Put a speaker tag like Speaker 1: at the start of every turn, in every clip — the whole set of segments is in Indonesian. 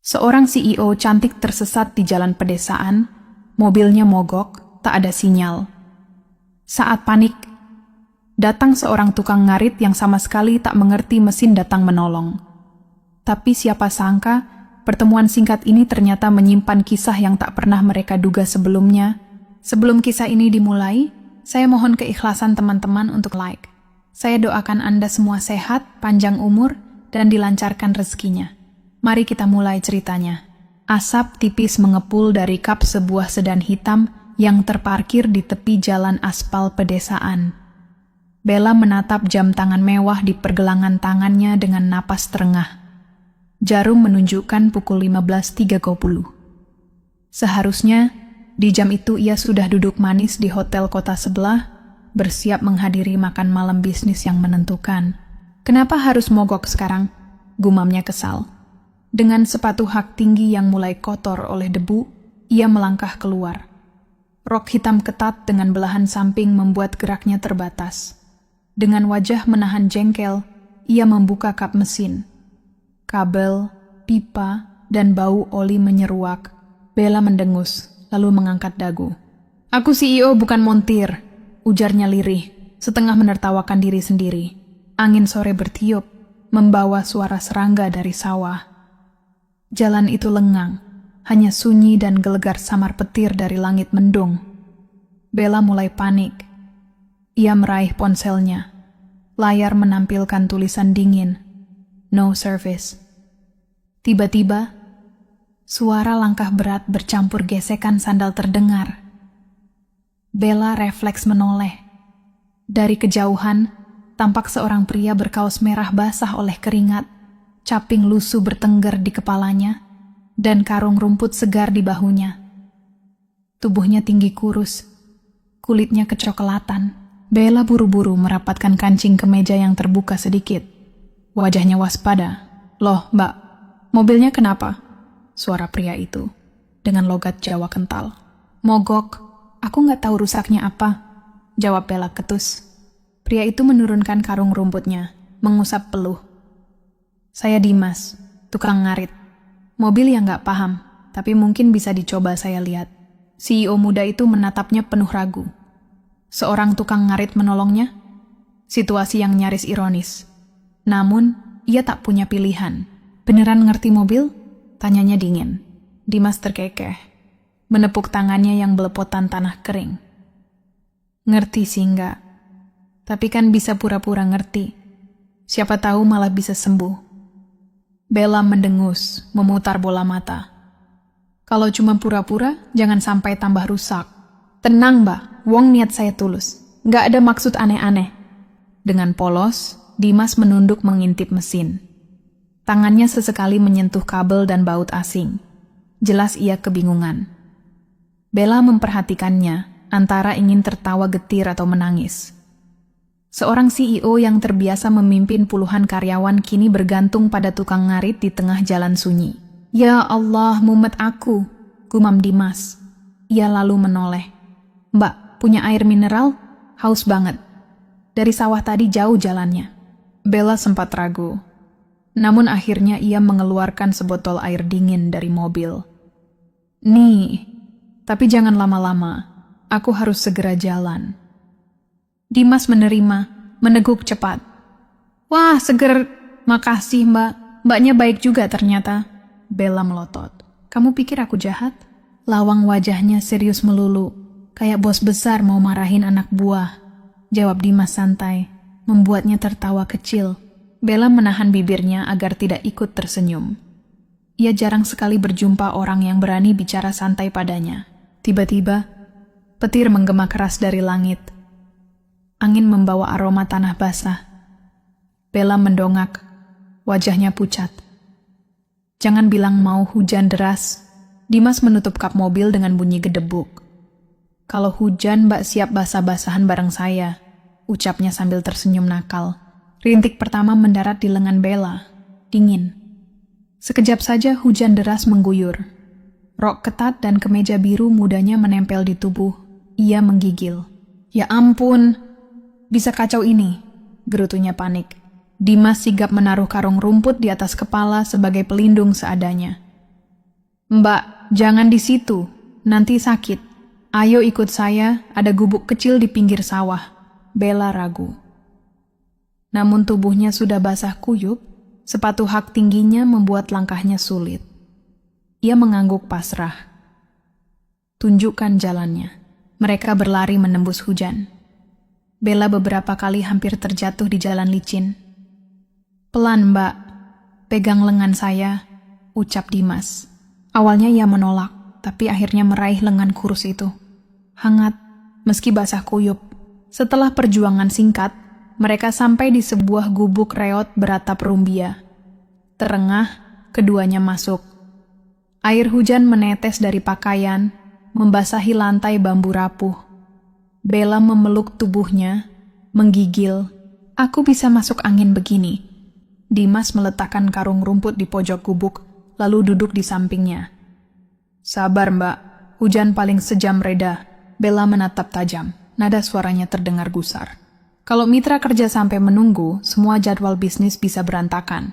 Speaker 1: Seorang CEO cantik tersesat di jalan pedesaan, mobilnya mogok, tak ada sinyal. Saat panik, datang seorang tukang ngarit yang sama sekali tak mengerti mesin datang menolong. Tapi siapa sangka, pertemuan singkat ini ternyata menyimpan kisah yang tak pernah mereka duga sebelumnya. Sebelum kisah ini dimulai, saya mohon keikhlasan teman-teman untuk like. Saya doakan Anda semua sehat, panjang umur, dan dilancarkan rezekinya. Mari kita mulai ceritanya. Asap tipis mengepul dari kap sebuah sedan hitam yang terparkir di tepi jalan aspal pedesaan. Bella menatap jam tangan mewah di pergelangan tangannya dengan napas terengah. Jarum menunjukkan pukul 15.30. Seharusnya, di jam itu ia sudah duduk manis di hotel kota sebelah, bersiap menghadiri makan malam bisnis yang menentukan. Kenapa harus mogok sekarang? Gumamnya kesal. Dengan sepatu hak tinggi yang mulai kotor oleh debu, ia melangkah keluar. Rok hitam ketat dengan belahan samping membuat geraknya terbatas. Dengan wajah menahan jengkel, ia membuka kap mesin. Kabel, pipa, dan bau oli menyeruak. Bella mendengus, lalu mengangkat dagu. "Aku CEO bukan montir," ujarnya lirih, setengah menertawakan diri sendiri. Angin sore bertiup, membawa suara serangga dari sawah. Jalan itu lengang, hanya sunyi dan gelegar samar petir dari langit mendung. Bella mulai panik. Ia meraih ponselnya. Layar menampilkan tulisan dingin, "No service." Tiba-tiba, suara langkah berat bercampur gesekan sandal terdengar. Bella refleks menoleh. Dari kejauhan, tampak seorang pria berkaos merah basah oleh keringat, caping lusuh bertengger di kepalanya, dan karung rumput segar di bahunya. Tubuhnya tinggi kurus, kulitnya kecoklatan. Bella buru-buru merapatkan kancing kemeja yang terbuka sedikit. Wajahnya waspada. "Loh, Mbak, mobilnya kenapa?" Suara pria itu, dengan logat Jawa kental. "Mogok, aku nggak tahu rusaknya apa," jawab Bella ketus. Pria itu menurunkan karung rumputnya, mengusap peluh. "Saya Dimas, tukang ngarit. Mobil yang nggak paham, tapi mungkin bisa dicoba saya lihat." CEO muda itu menatapnya penuh ragu. Seorang tukang ngarit menolongnya? Situasi yang nyaris ironis. Namun, ia tak punya pilihan. "Beneran ngerti mobil?" tanyanya dingin. Dimas terkekeh, menepuk tangannya yang belepotan tanah kering. "Ngerti sih enggak, tapi kan bisa pura-pura ngerti. Siapa tahu malah bisa sembuh." Bella mendengus, memutar bola mata. "Kalau cuma pura-pura, jangan sampai tambah rusak." "Tenang, Mbak, wong niat saya tulus. Nggak ada maksud aneh-aneh." Dengan polos, Dimas menunduk mengintip mesin. Tangannya sesekali menyentuh kabel dan baut asing. Jelas ia kebingungan. Bella memperhatikannya, antara ingin tertawa getir atau menangis. Seorang CEO yang terbiasa memimpin puluhan karyawan kini bergantung pada tukang ngarit di tengah jalan sunyi. "Ya Allah, mumet aku," gumam Dimas. Ia lalu menoleh. "Mbak, punya air mineral? Haus banget. Dari sawah tadi jauh jalannya." Bella sempat ragu. Namun akhirnya ia mengeluarkan sebotol air dingin dari mobil. "Nih, tapi jangan lama-lama. Aku harus segera jalan." Dimas menerima, meneguk cepat. "Wah, seger. Makasih, Mbak. Mbaknya baik juga ternyata." Bella melotot. "Kamu pikir aku jahat?" Lawang wajahnya serius melulu, kayak bos besar mau marahin anak buah. Jawab Dimas santai, membuatnya tertawa kecil. Bella menahan bibirnya agar tidak ikut tersenyum. Ia jarang sekali berjumpa orang yang berani bicara santai padanya. Tiba-tiba, petir menggema keras dari langit. Angin membawa aroma tanah basah. Bella mendongak, wajahnya pucat. "Jangan bilang mau hujan deras." Dimas menutup kap mobil dengan bunyi gedebuk. "Kalau hujan, Mbak siap basah-basahan bareng saya," ucapnya sambil tersenyum nakal. Rintik pertama mendarat di lengan Bella, dingin. Sekejap saja hujan deras mengguyur. Rok ketat dan kemeja biru mudanya menempel di tubuh. Ia menggigil. "Ya ampun, bisa kacau ini," gerutunya panik. Dimas sigap menaruh karung rumput di atas kepala sebagai pelindung seadanya. Mbak, jangan di situ. Nanti sakit. Ayo ikut saya, ada gubuk kecil di pinggir sawah. Bella ragu. Namun tubuhnya sudah basah kuyup, sepatu hak tingginya membuat langkahnya sulit. Ia mengangguk pasrah. Tunjukkan jalannya. Mereka berlari menembus hujan. Bella beberapa kali hampir terjatuh di jalan licin. Pelan, Mbak. Pegang lengan saya, ucap Dimas. Awalnya ia menolak, tapi akhirnya meraih lengan kurus itu. Hangat, meski basah kuyup. Setelah perjuangan singkat, mereka sampai di sebuah gubuk reot beratap rumbia. Terengah, keduanya masuk. Air hujan menetes dari pakaian, membasahi lantai bambu rapuh. Bella memeluk tubuhnya, menggigil. Aku bisa masuk angin begini. Dimas meletakkan karung rumput di pojok gubuk, lalu duduk di sampingnya. Sabar, Mbak. Hujan paling sejam reda. Bella menatap tajam. Nada suaranya terdengar gusar. Kalau mitra kerja sampai menunggu, semua jadwal bisnis bisa berantakan.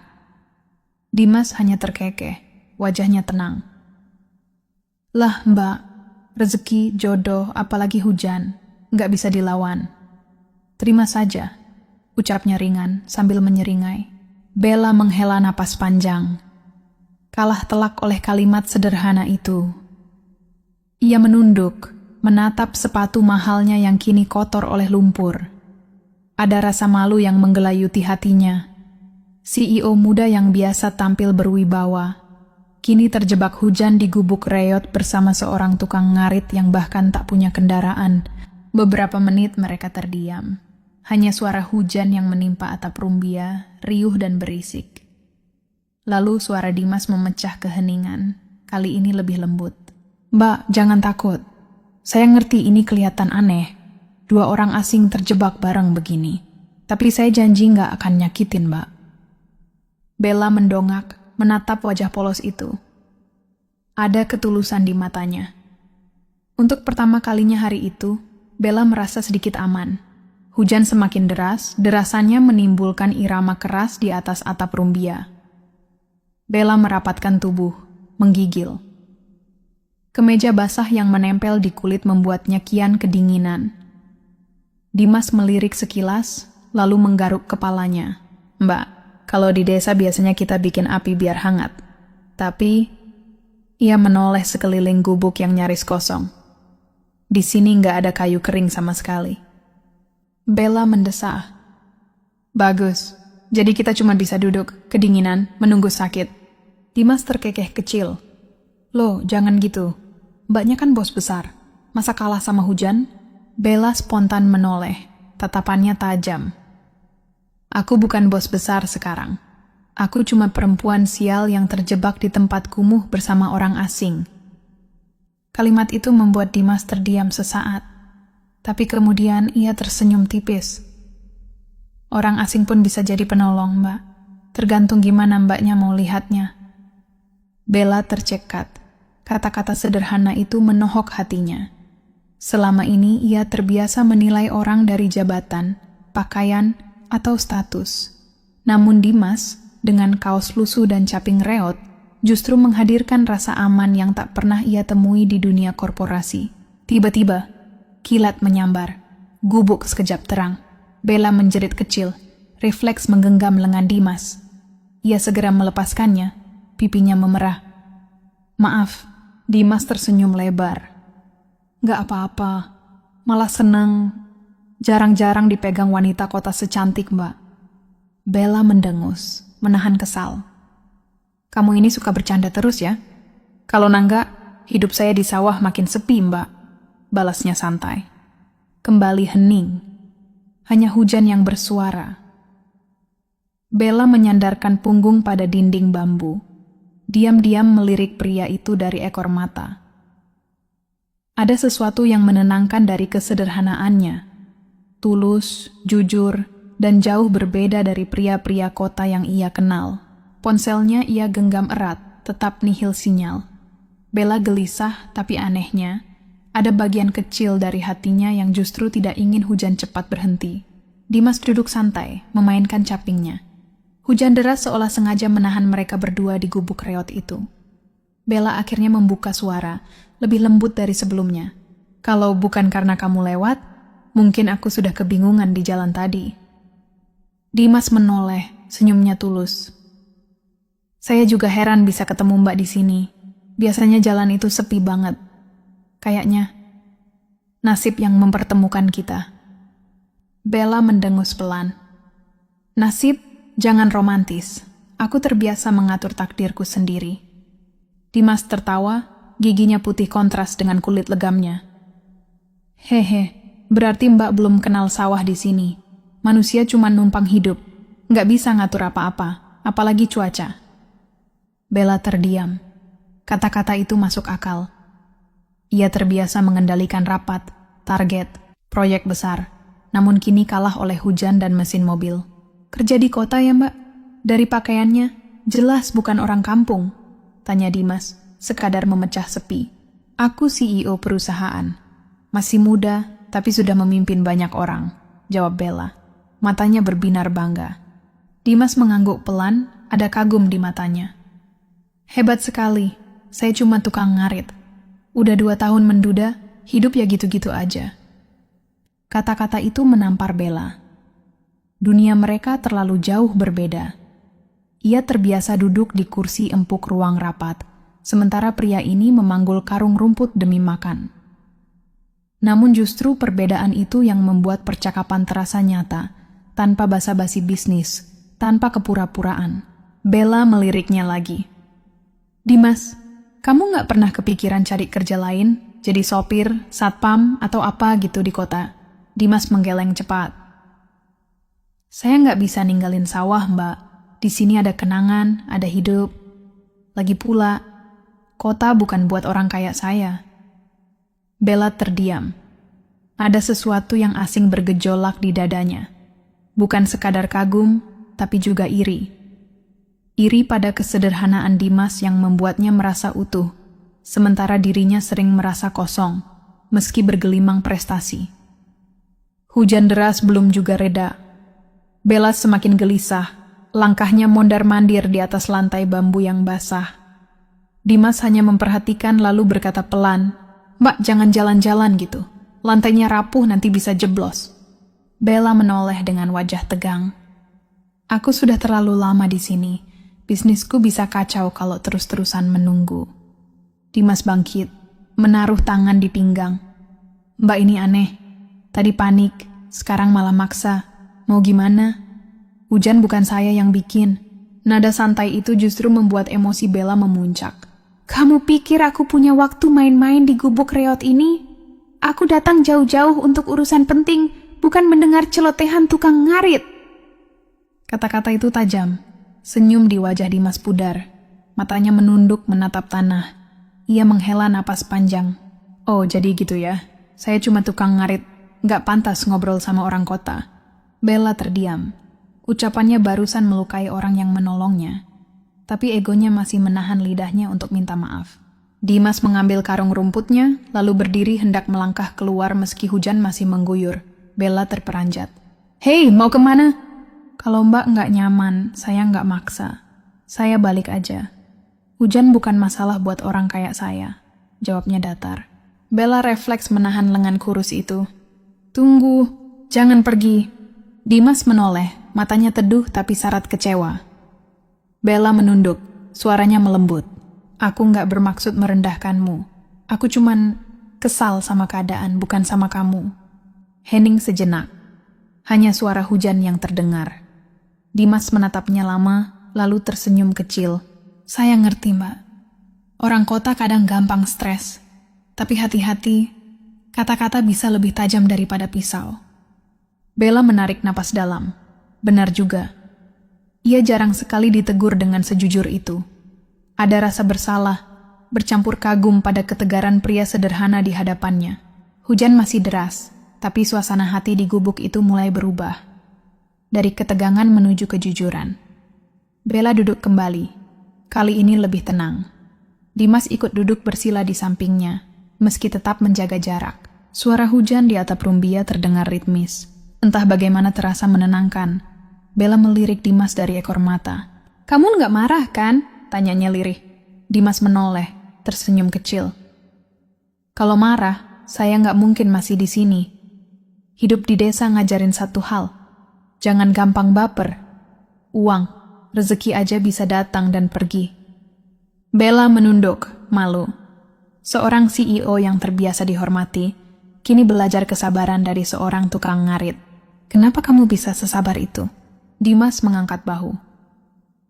Speaker 1: Dimas hanya terkekeh. Wajahnya tenang. Lah, Mbak. Rezeki, jodoh, apalagi hujan. Nggak bisa dilawan. Terima saja, ucapnya ringan sambil menyeringai. Bella menghela napas panjang. Kalah telak oleh kalimat sederhana itu. Ia menunduk, menatap sepatu mahalnya yang kini kotor oleh lumpur. Ada rasa malu yang menggelayuti hatinya. CEO muda yang biasa tampil berwibawa, kini terjebak hujan di gubuk reot bersama seorang tukang ngarit yang bahkan tak punya kendaraan. Beberapa menit mereka terdiam. Hanya suara hujan yang menimpa atap rumbia, riuh dan berisik. Lalu suara Dimas memecah keheningan, kali ini lebih lembut. Mbak, jangan takut. Saya ngerti ini kelihatan aneh. 2 orang asing terjebak bareng begini. Tapi saya janji nggak akan nyakitin, Mbak. Bella mendongak, menatap wajah polos itu. Ada ketulusan di matanya. Untuk pertama kalinya hari itu, Bella merasa sedikit aman. Hujan semakin deras, derasannya menimbulkan irama keras di atas atap rumbia. Bella merapatkan tubuh, menggigil. Kemeja basah yang menempel di kulit membuatnya kian kedinginan. Dimas melirik sekilas, lalu menggaruk kepalanya. Mbak, kalau di desa biasanya kita bikin api biar hangat. Tapi, ia menoleh sekeliling gubuk yang nyaris kosong. Di sini nggak ada kayu kering sama sekali. Bella mendesah. Bagus, jadi kita cuma bisa duduk, kedinginan, menunggu sakit. Dimas terkekeh kecil. Loh, jangan gitu. Mbaknya kan bos besar. Masa kalah sama hujan? Bella spontan menoleh, tatapannya tajam. Aku bukan bos besar sekarang. Aku cuma perempuan sial yang terjebak di tempat kumuh bersama orang asing. Kalimat itu membuat Dimas terdiam sesaat. Tapi kemudian ia tersenyum tipis. Orang asing pun bisa jadi penolong, Mbak. Tergantung gimana Mbaknya mau lihatnya. Bella tercekat. Kata-kata sederhana itu menohok hatinya. Selama ini ia terbiasa menilai orang dari jabatan, pakaian, atau status. Namun Dimas, dengan kaos lusuh dan caping reot, justru menghadirkan rasa aman yang tak pernah ia temui di dunia korporasi. Tiba-tiba, kilat menyambar, gubuk sekejap terang. Bella menjerit kecil, refleks menggenggam lengan Dimas. Ia segera melepaskannya, pipinya memerah. Maaf, Dimas tersenyum lebar. Gak apa-apa, malah seneng. Jarang-jarang dipegang wanita kota secantik, Mbak. Bella mendengus, menahan kesal. Kamu ini suka bercanda terus ya? Kalau nangga, hidup saya di sawah makin sepi, Mbak. Balasnya santai. Kembali hening. Hanya hujan yang bersuara. Bella menyandarkan punggung pada dinding bambu. Diam-diam melirik pria itu dari ekor mata. Ada sesuatu yang menenangkan dari kesederhanaannya. Tulus, jujur, dan jauh berbeda dari pria-pria kota yang ia kenal. Ponselnya ia genggam erat, tetap nihil sinyal. Bella gelisah, tapi anehnya, ada bagian kecil dari hatinya yang justru tidak ingin hujan cepat berhenti. Dimas duduk santai, memainkan capingnya. Hujan deras seolah sengaja menahan mereka berdua di gubuk reot itu. Bella akhirnya membuka suara, lebih lembut dari sebelumnya. Kalau bukan karena kamu lewat, mungkin aku sudah kebingungan di jalan tadi. Dimas menoleh, senyumnya tulus. Saya juga heran bisa ketemu Mbak di sini. Biasanya jalan itu sepi banget. Kayaknya nasib yang mempertemukan kita. Bella mendengus pelan. Nasib, jangan romantis. Aku terbiasa mengatur takdirku sendiri. Dimas tertawa, giginya putih kontras dengan kulit legamnya. Hehe, berarti Mbak belum kenal sawah di sini. Manusia cuma numpang hidup. Nggak bisa ngatur apa-apa, apalagi cuaca. Bella terdiam. Kata-kata itu masuk akal. Ia terbiasa mengendalikan rapat, target, proyek besar. Namun kini kalah oleh hujan dan mesin mobil. Kerja di kota ya Mbak? Dari pakaiannya, jelas bukan orang kampung. Tanya Dimas, sekadar memecah sepi. Aku CEO perusahaan. Masih muda, tapi sudah memimpin banyak orang. Jawab Bella. Matanya berbinar bangga. Dimas mengangguk pelan, ada kagum di matanya. Hebat sekali, saya cuma tukang ngarit. Udah 2 tahun menduda, hidup ya gitu-gitu aja. Kata-kata itu menampar Bella. Dunia mereka terlalu jauh berbeda. Ia terbiasa duduk di kursi empuk ruang rapat, sementara pria ini memanggul karung rumput demi makan. Namun justru perbedaan itu yang membuat percakapan terasa nyata, tanpa basa-basi bisnis, tanpa kepura-puraan. Bella meliriknya lagi. Dimas, kamu nggak pernah kepikiran cari kerja lain, jadi sopir, satpam, atau apa gitu di kota? Dimas menggeleng cepat. Saya nggak bisa ninggalin sawah, Mbak. Di sini ada kenangan, ada hidup. Lagi pula, kota bukan buat orang kayak saya. Bella terdiam. Ada sesuatu yang asing bergejolak di dadanya. Bukan sekadar kagum, tapi juga iri. Iri pada kesederhanaan Dimas yang membuatnya merasa utuh, sementara dirinya sering merasa kosong, meski bergelimang prestasi. Hujan deras belum juga reda. Bella semakin gelisah, langkahnya mondar-mandir di atas lantai bambu yang basah. Dimas hanya memperhatikan lalu berkata pelan, Mbak jangan jalan-jalan gitu, lantainya rapuh nanti bisa jeblos. Bella menoleh dengan wajah tegang. Aku sudah terlalu lama di sini, bisnisku bisa kacau kalau terus-terusan menunggu. Dimas bangkit, menaruh tangan di pinggang. Mbak ini aneh. Tadi panik, sekarang malah maksa. Mau gimana? Hujan bukan saya yang bikin. Nada santai itu justru membuat emosi Bella memuncak. Kamu pikir aku punya waktu main-main di gubuk reot ini? Aku datang jauh-jauh untuk urusan penting, bukan mendengar celotehan tukang ngarit. Kata-kata itu tajam. Senyum di wajah Dimas pudar. Matanya menunduk menatap tanah. Ia menghela napas panjang. Oh, jadi gitu ya? Saya cuma tukang ngarit. Nggak pantas ngobrol sama orang kota. Bella terdiam. Ucapannya barusan melukai orang yang menolongnya. Tapi egonya masih menahan lidahnya untuk minta maaf. Dimas mengambil karung rumputnya, lalu berdiri hendak melangkah keluar meski hujan masih mengguyur. Bella terperanjat. Hei, mau kemana? Kalau Mbak nggak nyaman, saya nggak maksa. Saya balik aja. Hujan bukan masalah buat orang kayak saya. Jawabnya datar. Bella refleks menahan lengan kurus itu. Tunggu, jangan pergi. Dimas menoleh, matanya teduh tapi syarat kecewa. Bella menunduk, suaranya melembut. Aku nggak bermaksud merendahkanmu. Aku cuman kesal sama keadaan, bukan sama kamu. Hening sejenak. Hanya suara hujan yang terdengar. Dimas menatapnya lama, lalu tersenyum kecil. Saya ngerti, Mbak. Orang kota kadang gampang stres. Tapi hati-hati, kata-kata bisa lebih tajam daripada pisau. Bella menarik napas dalam. Benar juga. Ia jarang sekali ditegur dengan sejujur itu. Ada rasa bersalah, bercampur kagum pada ketegaran pria sederhana di hadapannya. Hujan masih deras, tapi suasana hati di gubuk itu mulai berubah. Dari ketegangan menuju kejujuran. Bella duduk kembali. Kali ini lebih tenang. Dimas ikut duduk bersila di sampingnya, meski tetap menjaga jarak. Suara hujan di atap rumbia terdengar ritmis. Entah bagaimana terasa menenangkan. Bella melirik Dimas dari ekor mata. Kamu nggak marah kan? Tanyanya lirih. Dimas menoleh, tersenyum kecil. Kalau marah, saya nggak mungkin masih di sini. Hidup di desa ngajarin satu hal. Jangan gampang baper. Uang, rezeki aja bisa datang dan pergi. Bella menunduk, malu. Seorang CEO yang terbiasa dihormati, kini belajar kesabaran dari seorang tukang ngarit. Kenapa kamu bisa sesabar itu? Dimas mengangkat bahu.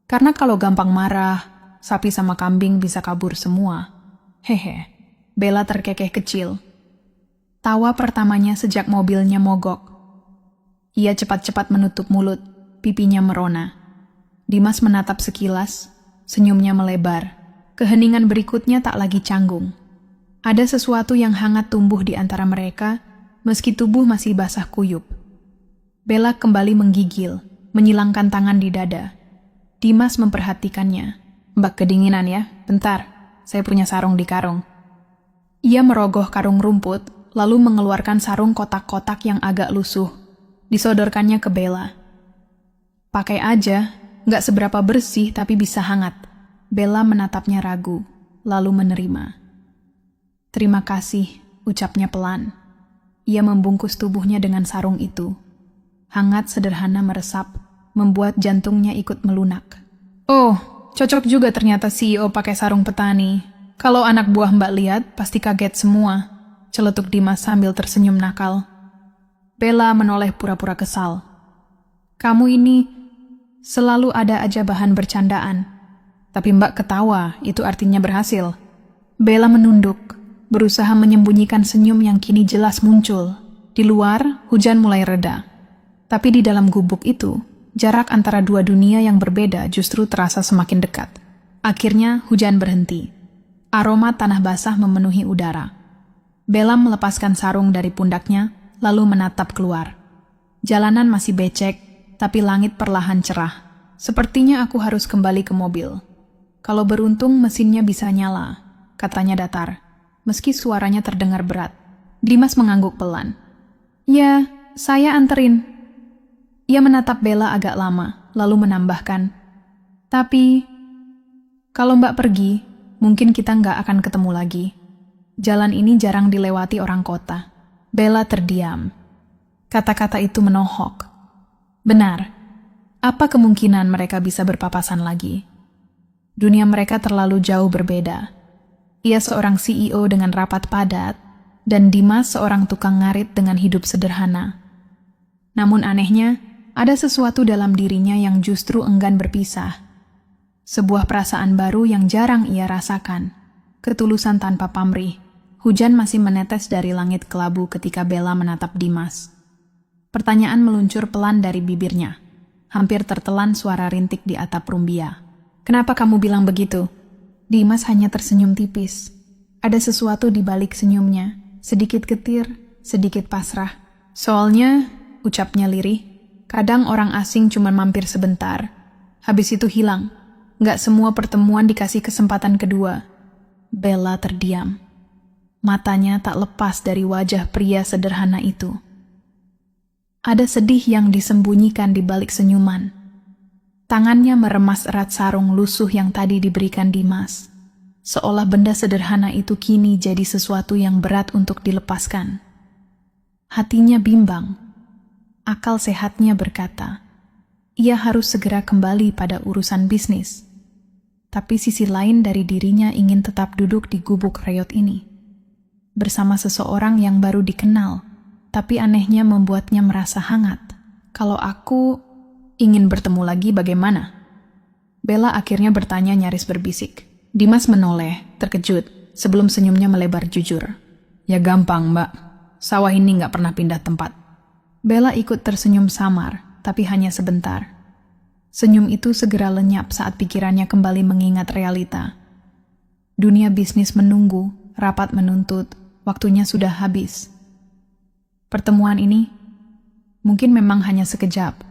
Speaker 1: Karena kalau gampang marah, sapi sama kambing bisa kabur semua. Hehe. Bella terkekeh kecil. Tawa pertamanya sejak mobilnya mogok. Ia cepat-cepat menutup mulut, pipinya merona. Dimas menatap sekilas, senyumnya melebar. Keheningan berikutnya tak lagi canggung. Ada sesuatu yang hangat tumbuh di antara mereka, meski tubuh masih basah kuyup. Bella kembali menggigil, menyilangkan tangan di dada. Dimas memperhatikannya. Mbak kedinginan ya, bentar, saya punya sarung di karung. Ia merogoh karung rumput, lalu mengeluarkan sarung kotak-kotak yang agak lusuh. Disodorkannya ke Bella. Pakai aja, nggak seberapa bersih tapi bisa hangat. Bella menatapnya ragu, lalu menerima. Terima kasih, ucapnya pelan. Ia membungkus tubuhnya dengan sarung itu. Hangat sederhana meresap, membuat jantungnya ikut melunak. Oh, cocok juga ternyata CEO pakai sarung petani. Kalau anak buah Mbak lihat, pasti kaget semua. Celetuk Dimas sambil tersenyum nakal. Bella menoleh pura-pura kesal. Kamu ini selalu ada aja bahan bercandaan. Tapi Mbak ketawa, itu artinya berhasil. Bella menunduk, berusaha menyembunyikan senyum yang kini jelas muncul. Di luar, hujan mulai reda. Tapi di dalam gubuk itu, jarak antara dua dunia yang berbeda justru terasa semakin dekat. Akhirnya, hujan berhenti. Aroma tanah basah memenuhi udara. Bella melepaskan sarung dari pundaknya, lalu menatap keluar. Jalanan masih becek, tapi langit perlahan cerah. Sepertinya aku harus kembali ke mobil. Kalau beruntung mesinnya bisa nyala, katanya datar, meski suaranya terdengar berat. Dimas mengangguk pelan. Ya, saya anterin. Ia menatap Bella agak lama, lalu menambahkan, tapi kalau Mbak pergi, mungkin kita nggak akan ketemu lagi. Jalan ini jarang dilewati orang kota. Bella terdiam. Kata-kata itu menohok. Benar. Apa kemungkinan mereka bisa berpapasan lagi? Dunia mereka terlalu jauh berbeda. Ia seorang CEO dengan rapat padat, dan Dimas seorang tukang ngarit dengan hidup sederhana. Namun anehnya, ada sesuatu dalam dirinya yang justru enggan berpisah. Sebuah perasaan baru yang jarang ia rasakan. Ketulusan tanpa pamrih. Hujan masih menetes dari langit kelabu ketika Bella menatap Dimas. Pertanyaan meluncur pelan dari bibirnya. Hampir tertelan suara rintik di atap rumbia. Kenapa kamu bilang begitu? Dimas hanya tersenyum tipis. Ada sesuatu di balik senyumnya. Sedikit getir, sedikit pasrah. Soalnya, ucapnya lirih, kadang orang asing cuma mampir sebentar. Habis itu hilang. Nggak semua pertemuan dikasih kesempatan kedua. Bella terdiam. Matanya tak lepas dari wajah pria sederhana itu. Ada sedih yang disembunyikan di balik senyuman. Tangannya meremas erat sarung lusuh yang tadi diberikan Dimas. Seolah benda sederhana itu kini jadi sesuatu yang berat untuk dilepaskan. Hatinya bimbang. Akal sehatnya berkata, ia harus segera kembali pada urusan bisnis. Tapi sisi lain dari dirinya ingin tetap duduk di gubuk reot ini. Bersama seseorang yang baru dikenal, tapi anehnya membuatnya merasa hangat. Kalau aku ingin bertemu lagi bagaimana? Bella akhirnya bertanya nyaris berbisik. Dimas menoleh, terkejut, sebelum senyumnya melebar jujur. Ya gampang, Mbak. Sawah ini nggak pernah pindah tempat. Bella ikut tersenyum samar, tapi hanya sebentar. Senyum itu segera lenyap saat pikirannya kembali mengingat realita. Dunia bisnis menunggu, rapat menuntut, waktunya sudah habis. Pertemuan ini mungkin memang hanya sekejap.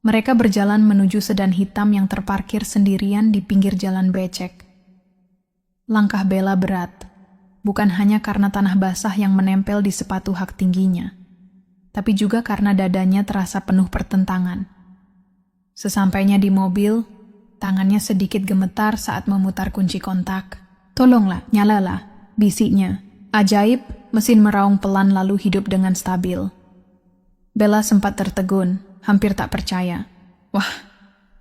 Speaker 1: Mereka berjalan menuju sedan hitam yang terparkir sendirian di pinggir jalan becek. Langkah Bella berat, bukan hanya karena tanah basah yang menempel di sepatu hak tingginya, tapi juga karena dadanya terasa penuh pertentangan. Sesampainya di mobil, Tangannya sedikit gemetar saat memutar kunci kontak. "Tolonglah, nyalalah," bisiknya. Ajaib, mesin meraung pelan lalu hidup dengan stabil. Bella sempat tertegun, hampir tak percaya. "Wah,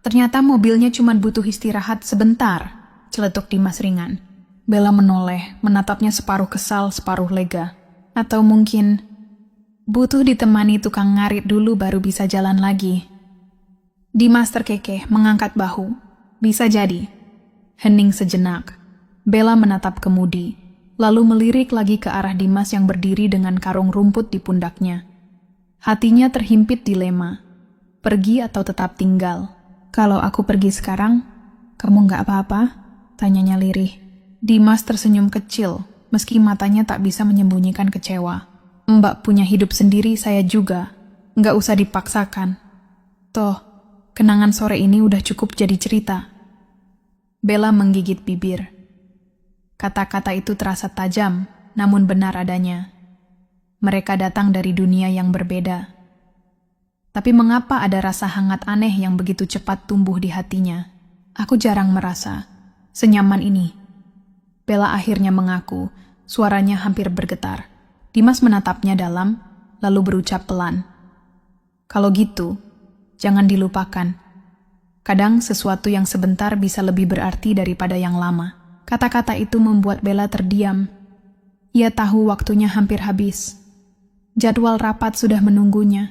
Speaker 1: ternyata mobilnya cuma butuh istirahat sebentar," celetuk Dimas ringan. Bella menoleh, menatapnya separuh kesal, separuh lega. Atau mungkin butuh ditemani tukang ngarit dulu baru bisa jalan lagi. Dimas terkekeh, mengangkat bahu. "Bisa jadi." Hening sejenak. Bella menatap kemudi, lalu melirik lagi ke arah Dimas yang berdiri dengan karung rumput di pundaknya. Hatinya terhimpit dilema. Pergi atau tetap tinggal? "Kalau aku pergi sekarang, kamu nggak apa-apa?" tanyanya lirih. Dimas tersenyum kecil, meski matanya tak bisa menyembunyikan kecewa. "Mbak punya hidup sendiri, saya juga. Nggak usah dipaksakan. Toh, kenangan sore ini udah cukup jadi cerita." Bella menggigit bibir. Kata-kata itu terasa tajam, namun benar adanya. Mereka datang dari dunia yang berbeda. Tapi mengapa ada rasa hangat aneh yang begitu cepat tumbuh di hatinya? "Aku jarang merasa senyaman ini." Bella akhirnya mengaku, suaranya hampir bergetar. Dimas menatapnya dalam, lalu berucap pelan. "Kalau gitu, jangan dilupakan. Kadang sesuatu yang sebentar bisa lebih berarti daripada yang lama." Kata-kata itu membuat Bella terdiam. Ia tahu waktunya hampir habis. Jadwal rapat sudah menunggunya.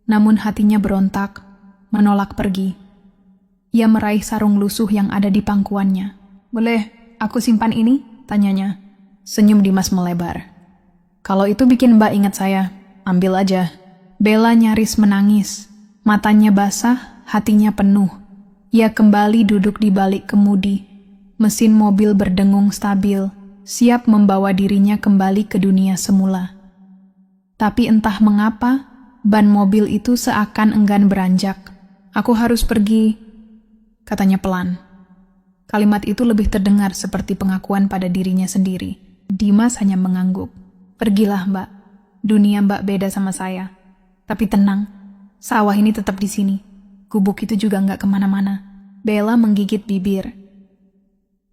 Speaker 1: Namun hatinya berontak, menolak pergi. Ia meraih sarung lusuh yang ada di pangkuannya. "Boleh aku simpan ini?" tanyanya. Senyum Dimas melebar. "Kalau itu bikin Mbak ingat saya, ambil aja." Bella nyaris menangis. Matanya basah, hatinya penuh. Ia kembali duduk di balik kemudi. Mesin mobil berdengung stabil, siap membawa dirinya kembali ke dunia semula. Tapi entah mengapa, ban mobil itu seakan enggan beranjak. "Aku harus pergi," katanya pelan. Kalimat itu lebih terdengar seperti pengakuan pada dirinya sendiri. Dimas hanya mengangguk. "Pergilah, Mbak. Dunia Mbak beda sama saya. Tapi tenang, sawah ini tetap di sini. Gubuk itu juga nggak kemana-mana." Bella menggigit bibir.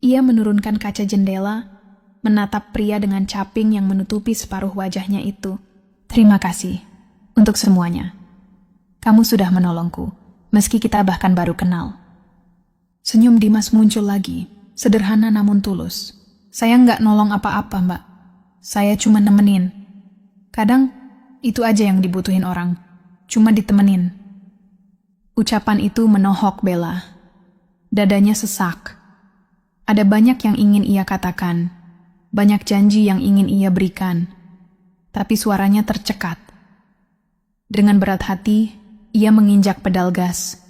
Speaker 1: Ia menurunkan kaca jendela, menatap pria dengan caping yang menutupi separuh wajahnya itu. "Terima kasih untuk semuanya. Kamu sudah menolongku, meski kita bahkan baru kenal." Senyum Dimas muncul lagi, sederhana namun tulus. "Saya nggak nolong apa-apa, Mbak. Saya cuma nemenin. Kadang itu aja yang dibutuhin orang, cuma ditemenin." Ucapan itu menohok Bella. Dadanya sesak. Ada banyak yang ingin ia katakan, banyak janji yang ingin ia berikan, tapi suaranya tercekat. Dengan berat hati, ia menginjak pedal gas.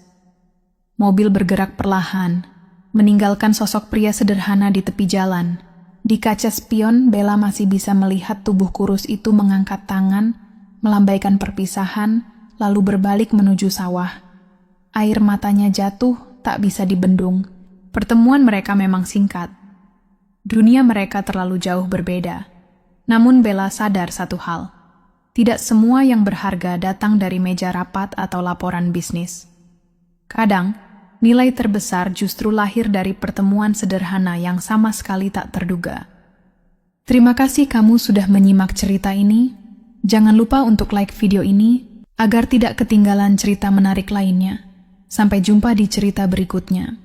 Speaker 1: Mobil bergerak perlahan, meninggalkan sosok pria sederhana di tepi jalan. Di kaca spion, Bella masih bisa melihat tubuh kurus itu mengangkat tangan, melambaikan perpisahan, lalu berbalik menuju sawah. Air matanya jatuh, tak bisa dibendung. Pertemuan mereka memang singkat. Dunia mereka terlalu jauh berbeda. Namun Bella sadar satu hal. Tidak semua yang berharga datang dari meja rapat atau laporan bisnis. Kadang, nilai terbesar justru lahir dari pertemuan sederhana yang sama sekali tak terduga. Terima kasih kamu sudah menyimak cerita ini. Jangan lupa untuk like video ini agar tidak ketinggalan cerita menarik lainnya. Sampai jumpa di cerita berikutnya.